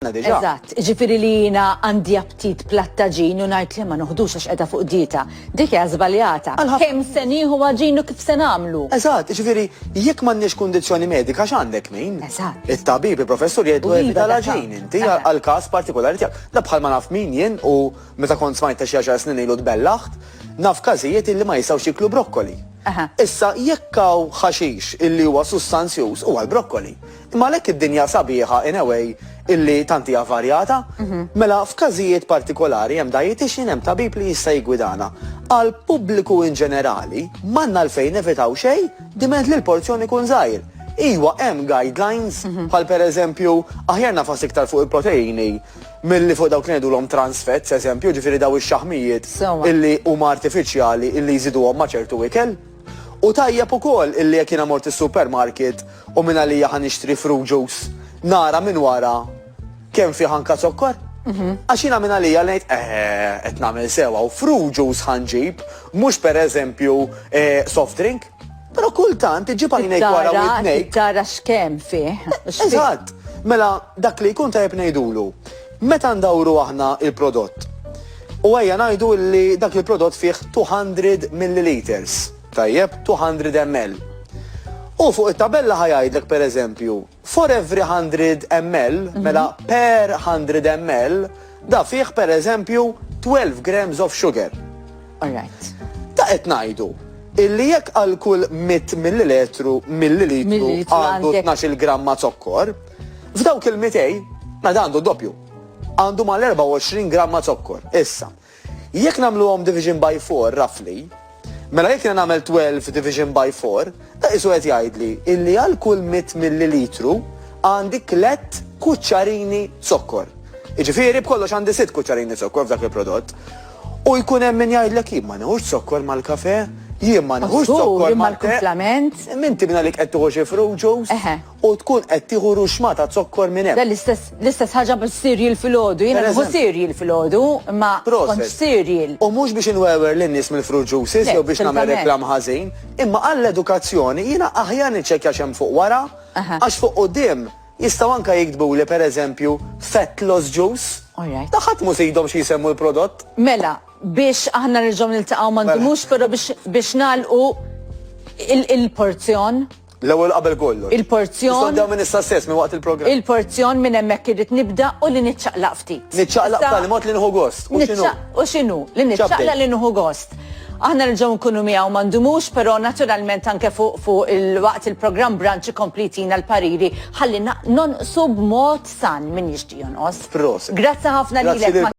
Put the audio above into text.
Eżatt, ġifiri li jina għandi aptit plattaġin u najt li ma noħdux għax edha fuq dieta. Dik hija żbaljata. Kemm se nieħu għaġin u kif se nagħmlu? Eżatt, ġifiri jekk m'għandniex kundizzjoni medika x'għandek min? Eżatt. Il-tabib, il-professur jgħidu evita l-ħaġin inti għal-każ partikolari tiegħek. Da bħalma naf min jien u meta kont smajt ta' xi 10 snin ilu tbellaħt, naf każijiet illi ma jistgħux jiklu brokkoli. Issa jekk hawn ħaxix illi huwa sustanzjuż huwa l-brokkoli. Imma għalhekk id-dinja sabiħa in a way illi tanti varjata, mela f'każijiet partikolari hemm dietitian hemm tabib li jista' jgwidana. Għal pubbliku in ġenerali m'għandna għalfejn nevitaw xejn diment li l-porzjoni kun żgħir. Iwa hemm guidelines bħal pereżempju aħjar nafas iktar fuq il-proteini milli fuq dawk li ngħidulhom trans fats, eżempju, ġifieri daw ix-xaħmijiet illi huma artifiċjali illi jżiduhom ma' ċertu ikel. U tajjeb ukoll illi jekk jiena mort is-supermarket u minn għalija ħan nixtri fruit juice nara minn wara kemm fih anka zokkor. Għax jiena minn għalija ngħid qed nagħmel sewwa u fruit juice ħanġib mhux pereżempju soft drink. Però kultant iġib għajnejk wara u jtnejk. Tara x'kemm fih. Eżatt. Mela dak li jkun tajjeb ngħidulu. Meta ndawru aħna il-prodott. U ejja ngħidu li dak il-prodott fih 200 milliliters. Tajjeb 200 ml. U fuq it-tabella ħajajdlek pereżempju, for every 100 ml, mela per 100 ml, da fih pereżempju 12 grams of sugar. Alright. Ta' qed ngħidu illi jekk għal kull 100 millilitru għandu 12 gramma zokkor, f'dawk il-200 ma għandu doppju. Għandu mal-24 gramma zokkor. Issa, jekk nagħmluhom division by 4 roughly, mela jekk nagħmel 12 division by 4, da isu qed jgħidli illi għal kull 100 millilitru għandi 3 kuċċarini zokkor. Jiġifieri b'kollox għandi 6 kuċċarini zokkor f'dak il-prodott. U jkun hemm min jgħidlek jien ma neħux zokkor mal-kafè, jien ma neħux zokkor mal-kumplament. Minti minn għalik qed tieħu xi fruit juice u tkun qed tieħu ruxma ta' zokkor minn hemm. Da l-istess ħaġa bil-cereal filgħodu, jiena nieħu cereal filgħodu, imma kontx cereal. U mhux biex inwewer lin-nies mill-fruit juices jew biex nagħmel reklam ħażin, imma għall-edukazzjoni jiena aħjar niċċekkja x'hemm fuq wara, għax fuq quddiem jistgħu anke jiktbuli pereżempju fat loss juice. Da ħadd mhux jgħidhom xi jsemmu l-prodott. Mela, biex aħna nerġgħu niltaqgħu ma ndumux però biex nagħlqu il-porzjon. L-ewwel qabel kollox. Il-porzjon. Nistgħu minn issa stess minn waqt il-programm. Il-porzjon minn hemmhekk irid nibda u li niċċaqlaq ftit. Niċċaqlaq tal-mod li nieħu gost. U x'inhu? Li niċċaqlaq li nieħu gost. Aħna nerġgħu nkunu miegħu ma ndumux, però naturalment anke fuq il-waqt il-programm branċi kompletina l-pariri ħalli nonqsu b'mod san min jixtieq jonqos. Proset. Grazzi ħafna lilek.